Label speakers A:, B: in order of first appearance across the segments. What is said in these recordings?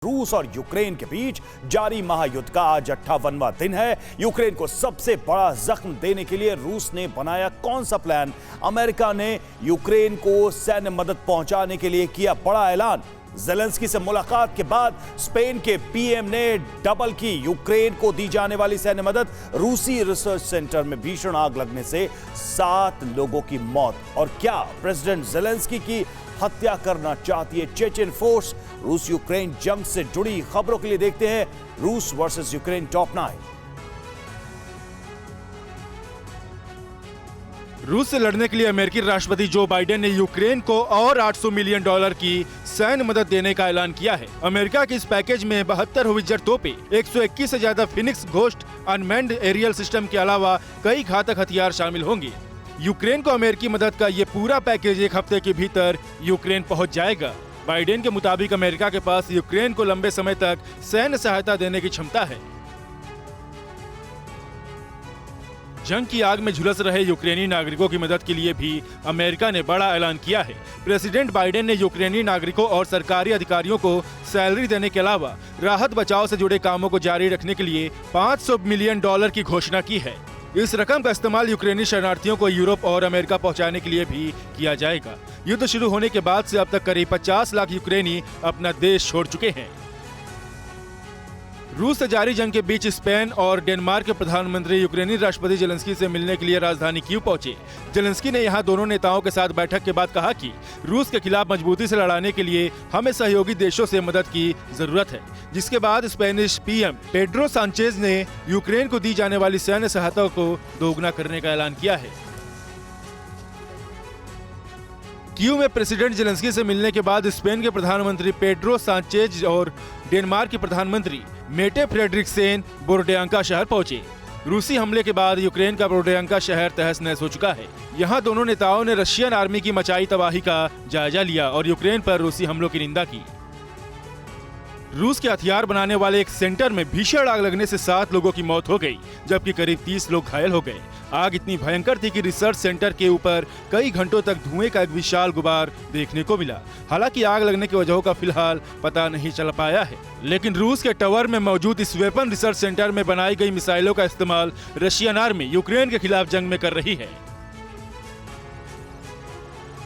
A: रूस और यूक्रेन के बीच जारी महायुद्ध का आज 58वां दिन है। यूक्रेन को सबसे बड़ा जख्म देने के लिए रूस ने बनाया कौन सा प्लान? अमेरिका ने यूक्रेन को सैन्य मदद पहुंचाने के लिए किया बड़ा ऐलान। ज़ेलेंस्की से मुलाकात के बाद स्पेन के पीएम ने डबल की यूक्रेन को दी जाने वाली सैन्य मदद। रूसी रिसर्च सेंटर में भीषण आग लगने से 7 लोगों की मौत। और क्या प्रेसिडेंट ज़ेलेंस्की की हत्या करना चाहती है चेचेन फोर्स? रूस यूक्रेन जंग से जुड़ी खबरों के लिए देखते हैं रूस वर्सेस यूक्रेन टॉप 9।
B: रूस से लड़ने के लिए अमेरिकी राष्ट्रपति जो बाइडेन ने यूक्रेन को और $800 मिलियन की सैन्य मदद देने का ऐलान किया है। अमेरिका के इस पैकेज में 72 होवित्जर तोपें, 121 से ज्यादा Phoenix Ghost unmanned aerial system के अलावा कई घातक हथियार शामिल होंगे। यूक्रेन को अमेरिकी मदद का ये पूरा पैकेज एक हफ्ते के भीतर यूक्रेन पहुंच जाएगा। बाइडेन के मुताबिक अमेरिका के पास यूक्रेन को लंबे समय तक सैन्य सहायता देने की क्षमता है। जंग की आग में झुलस रहे यूक्रेनी नागरिकों की मदद के लिए भी अमेरिका ने बड़ा ऐलान किया है। प्रेसिडेंट बाइडेन ने यूक्रेनी नागरिकों और सरकारी अधिकारियों को सैलरी देने के अलावा राहत बचाव से जुड़े कामों को जारी रखने के लिए $500 मिलियन की घोषणा की है। इस रकम का इस्तेमाल यूक्रेनी शरणार्थियों को यूरोप और अमेरिका पहुंचाने के लिए भी किया जाएगा। युद्ध शुरू होने के बाद से अब तक करीब 50 लाख यूक्रेनी अपना देश छोड़ चुके हैं। रूस से जारी जंग के बीच स्पेन और डेनमार्क के प्रधानमंत्री यूक्रेनी राष्ट्रपति ज़ेलेंस्की से मिलने के लिए राजधानी कीव पहुंचे। ज़ेलेंस्की ने यहां दोनों नेताओं के साथ बैठक के बाद कहा कि रूस के खिलाफ मजबूती से लड़ाने के लिए हमें सहयोगी देशों से मदद की जरूरत है। जिसके बाद स्पेनिश पीएम पेड्रो सांचेज ने यूक्रेन को दी जाने वाली सैन्य सहायता को दोगुना करने का ऐलान किया है। कीव में प्रेसिडेंट ज़ेलेंस्की से मिलने के बाद स्पेन के प्रधानमंत्री पेड्रो सांचेज और डेनमार्क के प्रधानमंत्री मेटे फ्रेडरिक्सेन बोरोडियांका शहर पहुंचे। रूसी हमले के बाद यूक्रेन का बोरोडियांका शहर तहस नहस हो चुका है। यहां दोनों नेताओं ने रशियन आर्मी की मचाई तबाही का जायजा लिया और यूक्रेन पर रूसी हमलों की निंदा की। रूस के हथियार बनाने वाले एक सेंटर में भीषण आग लगने से 7 लोगों की मौत हो गई, जबकि करीब 30 लोग घायल हो गए। आग इतनी भयंकर थी कि रिसर्च सेंटर के ऊपर कई घंटों तक धुएं का एक विशाल गुबार देखने को मिला। हालांकि आग लगने की वजहों का फिलहाल पता नहीं चल पाया है, लेकिन रूस के टावर में मौजूद इस वेपन रिसर्च सेंटर में बनाई गई मिसाइलों का इस्तेमाल रशियन आर्मी यूक्रेन के खिलाफ जंग में कर रही है।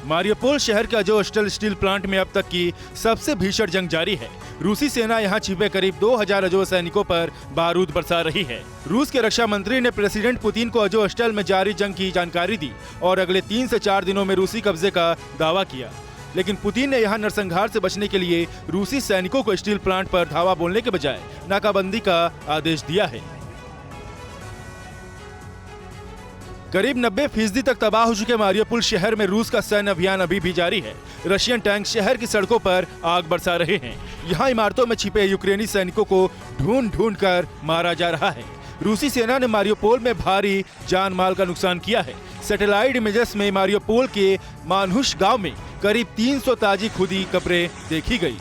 B: मारियोपोल शहर के अज़ोवस्टल स्टील प्लांट में अब तक की सबसे भीषण जंग जारी है। रूसी सेना यहां छिपे करीब 2000 अज़ोव सैनिकों पर बारूद बरसा रही है। रूस के रक्षा मंत्री ने प्रेसिडेंट पुतिन को अज़ोवस्टल में जारी जंग की जानकारी दी और अगले 3 से 4 दिनों में रूसी कब्जे का दावा किया। लेकिन पुतिन ने यहां नरसंहार से बचने के लिए रूसी सैनिकों को स्टील प्लांट पर धावा बोलने के बजाय नाकाबंदी का आदेश दिया है। करीब 90% तक तबाह हो चुके मारियोपोल शहर में रूस का सैन्य अभियान अभी भी जारी है। रशियन टैंक शहर की सड़कों पर आग बरसा रहे हैं। यहाँ इमारतों में छिपे यूक्रेनी सैनिकों को ढूंढ कर मारा जा रहा है। रूसी सेना ने मारियोपोल में भारी जान माल का नुकसान किया है। सैटेलाइट इमेजेस में मारियोपोल के मानहुश गांव में करीब 300 ताजी खुदी कब्रें देखी गई।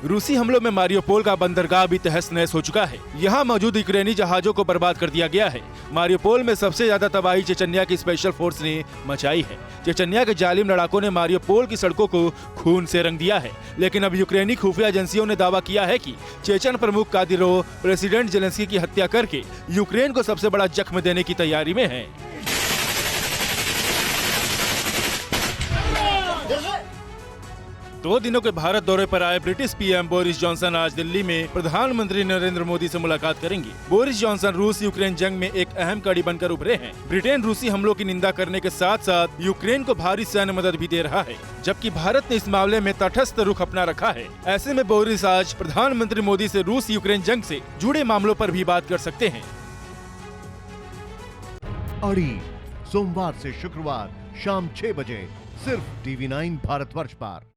B: रूसी हमलों में मारियोपोल का बंदरगाह भी तहस नहस हो चुका है। यहाँ मौजूद यूक्रेनी जहाजों को बर्बाद कर दिया गया है। मारियोपोल में सबसे ज्यादा तबाही चेचन्या की स्पेशल फोर्स ने मचाई है। चेचन्या के जालिम लड़ाकों ने मारियोपोल की सड़कों को खून से रंग दिया है। लेकिन अब यूक्रेनी खुफिया एजेंसियों ने दावा किया है कि चेचन प्रमुख कादिरोव प्रेसिडेंट ज़ेलेंस्की की हत्या करके यूक्रेन को सबसे बड़ा जख्म देने की तैयारी में है। दो दिनों के भारत दौरे पर आए ब्रिटिश पीएम बोरिस जॉनसन आज दिल्ली में प्रधानमंत्री नरेंद्र मोदी से मुलाकात करेंगे। बोरिस जॉनसन रूस यूक्रेन जंग में एक अहम कड़ी बनकर उभरे हैं। ब्रिटेन रूसी हमलों की निंदा करने के साथ साथ यूक्रेन को भारी सैन्य मदद भी दे रहा है, जबकि भारत ने इस मामले में तटस्थ रुख अपना रखा है। ऐसे में बोरिस आज प्रधानमंत्री मोदी से रूस यूक्रेन जंग से जुड़े मामलों पर भी बात कर सकते हैं।
C: अड़ी सोमवार से शुक्रवार शाम 6 बजे सिर्फ TV9 भारतवर्ष पर।